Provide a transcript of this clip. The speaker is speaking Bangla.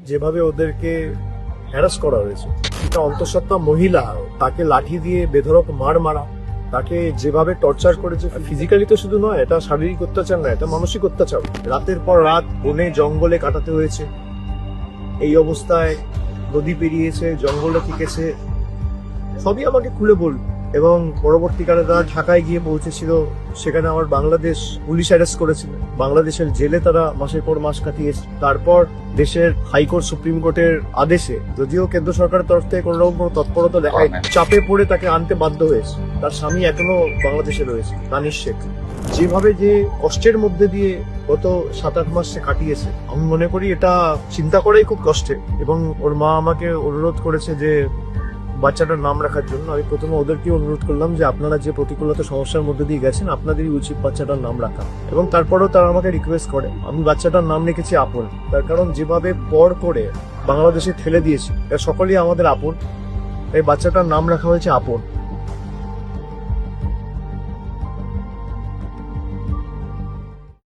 যেভাবে ওদেরকে হ্যারাস করা হয়েছে, একটা অন্তঃসত্ত্বা মহিলা, তাকে লাঠি দিয়ে বেধড়ক মার মারা, তাকে যেভাবে টর্চার করেছে, ফিজিক্যালি তো শুধু নয়, এটা শারীরিক অত্যাচার না, এটা মানসিক অত্যাচার। রাতের পর রাত বনে জঙ্গলে কাটাতে হয়েছে, এই অবস্থায় নদী পেরিয়েছে, জঙ্গলে থেকেছে, সবই আমাকে খুলে বল। এবং পরবর্তীকালে তারা ঢাকায় গিয়ে পৌঁছেছিল, সেখানে আমার বাংলাদেশ পুলিশ অ্যারেস্ট করেছিল, বাংলাদেশের জেলে তারা মাসের পর মাস কাটিয়েছে। তারপর দেশের হাইকোর্ট সুপ্রিম কোর্টের আদেশে, যদিও কেন্দ্র সরকারের তরফ থেকে কোনো রকম কোনো তৎপরতা দেখায়, চাপে পড়ে তাকে আনতে বাধ্য হয়েছে। তার স্বামী এখনো বাংলাদেশে রয়েছে, দানিশ শেখ। যেভাবে যে কষ্টের মধ্যে দিয়ে গত 7-8 মাস সে কাটিয়েছে, আমি মনে করি এটা চিন্তা করাই খুব কষ্টের। এবং ওর মা আমাকে অনুরোধ করেছে যে বাচ্চাটার নাম রাখার জন্য। আমি প্রথমে ওদেরকে অনুরোধ করলাম যে আপনারা যে প্রতিকূলতা সমস্যার মধ্যে দিয়ে গেছেন, আপনাদেরই উচিত বাচ্চাটার নাম রাখা। এবং তারপরেও তারা আমাকে রিকোয়েস্ট করে, আমি বাচ্চাটার নাম রেখেছি আপন। তার কারণ যেভাবে পর করে বাংলাদেশে ঠেলে দিয়েছি, এরা সকলেই আমাদের আপন, এই বাচ্চাটার নাম রাখা হয়েছে আপন।